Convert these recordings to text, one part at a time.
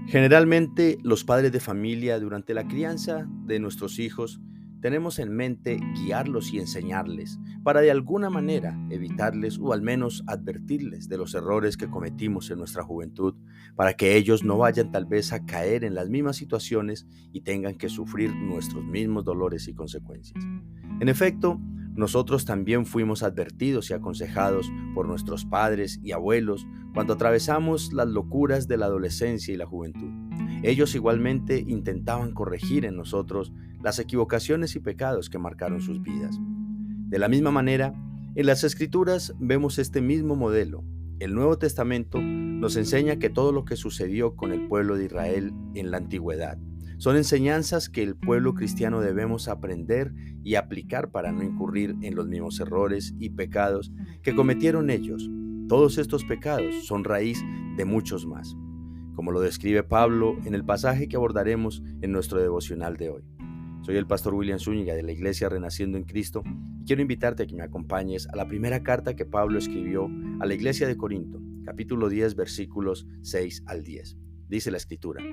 Generalmente, los padres de familia durante la crianza de nuestros hijos tenemos en mente guiarlos y enseñarles para de alguna manera evitarles o al menos advertirles de los errores que cometimos en nuestra juventud, para que ellos no vayan tal vez a caer en las mismas situaciones y tengan que sufrir nuestros mismos dolores y consecuencias. En efecto, nosotros también fuimos advertidos y aconsejados por nuestros padres y abuelos cuando atravesamos las locuras de la adolescencia y la juventud. Ellos igualmente intentaban corregir en nosotros las equivocaciones y pecados que marcaron sus vidas. De la misma manera, en las Escrituras vemos este mismo modelo. El Nuevo Testamento nos enseña que todo lo que sucedió con el pueblo de Israel en la antigüedad son enseñanzas que el pueblo cristiano debemos aprender y aplicar para no incurrir en los mismos errores y pecados que cometieron ellos. Todos estos pecados son raíz de muchos más, como lo describe Pablo en el pasaje que abordaremos en nuestro devocional de hoy. Soy el pastor William Zúñiga de la Iglesia Renaciendo en Cristo y quiero invitarte a que me acompañes a la primera carta que Pablo escribió a la Iglesia de Corinto, capítulo 10, versículos 6 al 10. Dice la Escritura: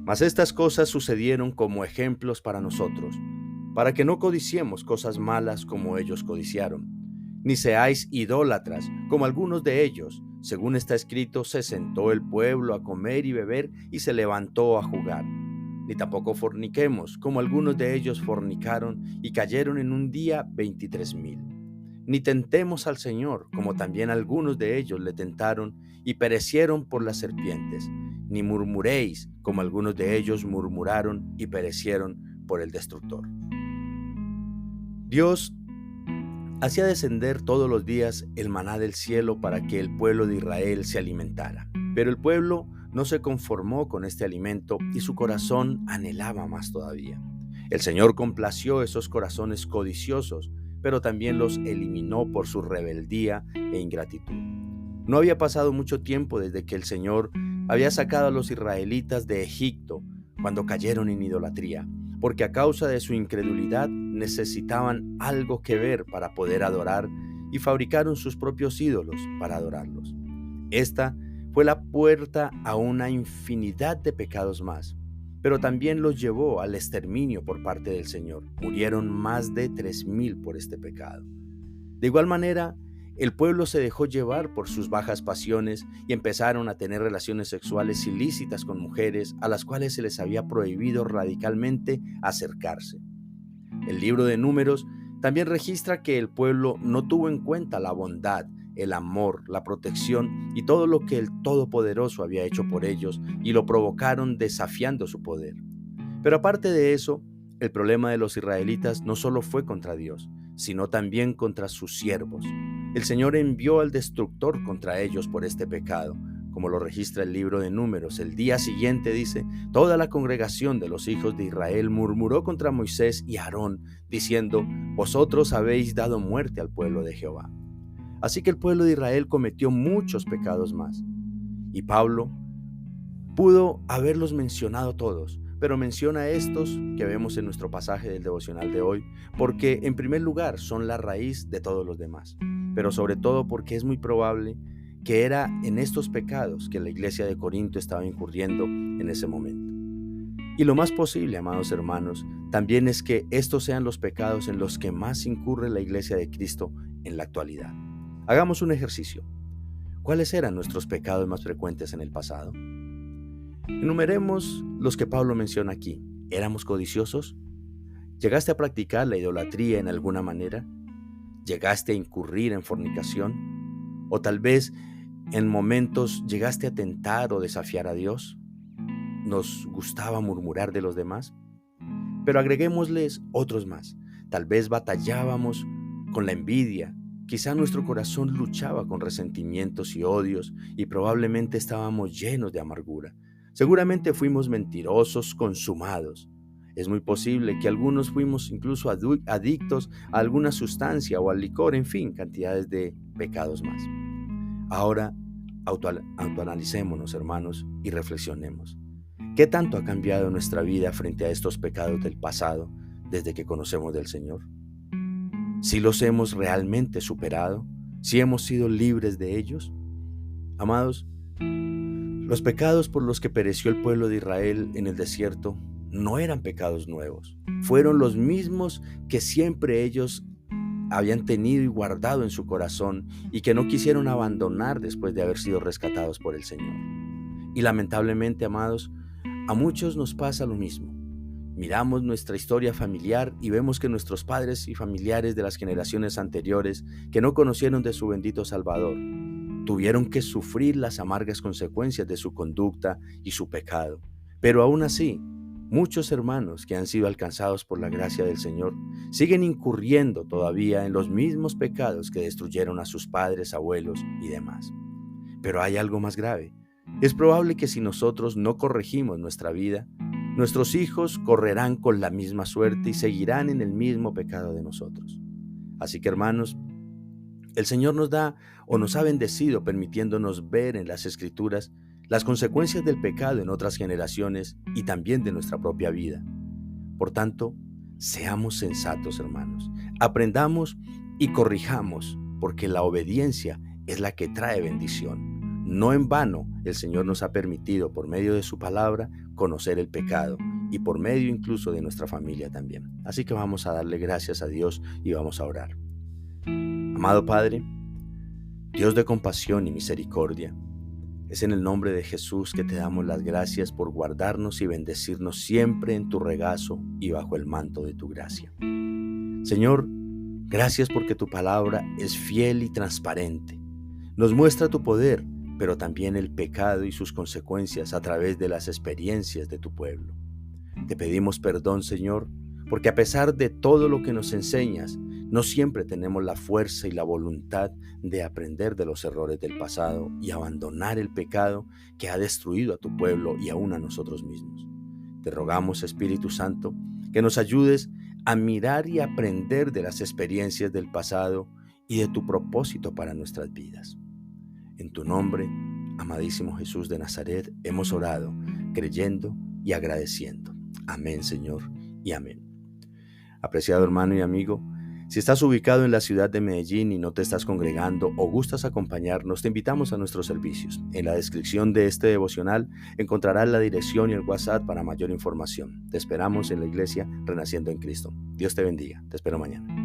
Mas estas cosas sucedieron como ejemplos para nosotros, para que no codiciemos cosas malas como ellos codiciaron, ni seáis idólatras como algunos de ellos. Según está escrito, se sentó el pueblo a comer y beber y se levantó a jugar. Ni tampoco forniquemos como algunos de ellos fornicaron y cayeron en un día 23,000. Ni tentemos al Señor como también algunos de ellos le tentaron y perecieron por las serpientes. Ni murmuréis como algunos de ellos murmuraron y perecieron por el destructor. Dios hacía descender todos los días el maná del cielo para que el pueblo de Israel se alimentara. Pero el pueblo no se conformó con este alimento y su corazón anhelaba más todavía. El Señor complació esos corazones codiciosos, pero también los eliminó por su rebeldía e ingratitud. No había pasado mucho tiempo desde que el Señor había sacado a los israelitas de Egipto cuando cayeron en idolatría, porque a causa de su incredulidad necesitaban algo que ver para poder adorar y fabricaron sus propios ídolos para adorarlos. Esta fue la puerta a una infinidad de pecados más, pero también los llevó al exterminio por parte del Señor. Murieron más de 3,000 por este pecado. De igual manera, el pueblo se dejó llevar por sus bajas pasiones y empezaron a tener relaciones sexuales ilícitas con mujeres a las cuales se les había prohibido radicalmente acercarse. El libro de Números también registra que el pueblo no tuvo en cuenta la bondad, el amor, la protección y todo lo que el Todopoderoso había hecho por ellos y lo provocaron desafiando su poder. Pero aparte de eso, el problema de los israelitas no solo fue contra Dios, sino también contra sus siervos. El Señor envió al destructor contra ellos por este pecado, como lo registra el libro de Números. El día siguiente dice: toda la congregación de los hijos de Israel murmuró contra Moisés y Aarón, diciendo: vosotros habéis dado muerte al pueblo de Jehová. Así que el pueblo de Israel cometió muchos pecados más. Y Pablo pudo haberlos mencionado todos, pero menciona estos que vemos en nuestro pasaje del devocional de hoy, porque en primer lugar son la raíz de todos los demás, pero sobre todo porque es muy probable que era en estos pecados que la iglesia de Corinto estaba incurriendo en ese momento. Y lo más posible, amados hermanos, también es que estos sean los pecados en los que más incurre la iglesia de Cristo en la actualidad. Hagamos un ejercicio. ¿Cuáles eran nuestros pecados más frecuentes en el pasado? Enumeremos los que Pablo menciona aquí. ¿Éramos codiciosos? ¿Llegaste a practicar la idolatría en alguna manera? ¿Llegaste a incurrir en fornicación? ¿O tal vez en momentos llegaste a tentar o desafiar a Dios? ¿Nos gustaba murmurar de los demás? Pero agreguémosles otros más. Tal vez batallábamos con la envidia. Quizá nuestro corazón luchaba con resentimientos y odios y probablemente estábamos llenos de amargura. Seguramente fuimos mentirosos consumados. Es muy posible que algunos fuimos incluso adictos a alguna sustancia o al licor, en fin, cantidades de pecados más. Ahora, autoanalicémonos, hermanos, y reflexionemos. ¿Qué tanto ha cambiado nuestra vida frente a estos pecados del pasado desde que conocemos del Señor? ¿Si los hemos realmente superado? ¿Si hemos sido libres de ellos? Amados, Los pecados por los que pereció el pueblo de Israel en el desierto no eran pecados nuevos. Fueron los mismos que siempre ellos habían tenido y guardado en su corazón y que no quisieron abandonar después de haber sido rescatados por el Señor. Y lamentablemente, amados, a muchos nos pasa lo mismo. Miramos nuestra historia familiar y vemos que nuestros padres y familiares de las generaciones anteriores, que no conocieron de su bendito Salvador, tuvieron que sufrir las amargas consecuencias de su conducta y su pecado. Pero aún así, muchos hermanos que han sido alcanzados por la gracia del Señor siguen incurriendo todavía en los mismos pecados que destruyeron a sus padres, abuelos y demás. Pero hay algo más grave. Es probable que si nosotros no corregimos nuestra vida, nuestros hijos correrán con la misma suerte y seguirán en el mismo pecado de nosotros. Así que, hermanos, el Señor nos da o nos ha bendecido permitiéndonos ver en las Escrituras las consecuencias del pecado en otras generaciones y también de nuestra propia vida. Por tanto, seamos sensatos, hermanos. Aprendamos y corrijamos, porque la obediencia es la que trae bendición. No en vano el Señor nos ha permitido, por medio de su palabra, conocer el pecado y por medio incluso de nuestra familia también. Así que vamos a darle gracias a Dios y vamos a orar. Amado Padre, Dios de compasión y misericordia, es en el nombre de Jesús que te damos las gracias por guardarnos y bendecirnos siempre en tu regazo y bajo el manto de tu gracia. Señor, gracias porque tu palabra es fiel y transparente. Nos muestra tu poder, pero también el pecado y sus consecuencias a través de las experiencias de tu pueblo. Te pedimos perdón, Señor, porque a pesar de todo lo que nos enseñas, no siempre tenemos la fuerza y la voluntad de aprender de los errores del pasado y abandonar el pecado que ha destruido a tu pueblo y aún a nosotros mismos. Te rogamos, Espíritu Santo, que nos ayudes a mirar y aprender de las experiencias del pasado y de tu propósito para nuestras vidas. En tu nombre, amadísimo Jesús de Nazaret, hemos orado, creyendo y agradeciendo. Amén, Señor, y amén. Apreciado hermano y amigo, si estás ubicado en la ciudad de Medellín y no te estás congregando o gustas acompañarnos, te invitamos a nuestros servicios. En la descripción de este devocional encontrarás la dirección y el WhatsApp para mayor información. Te esperamos en la iglesia Renaciendo en Cristo. Dios te bendiga. Te espero mañana.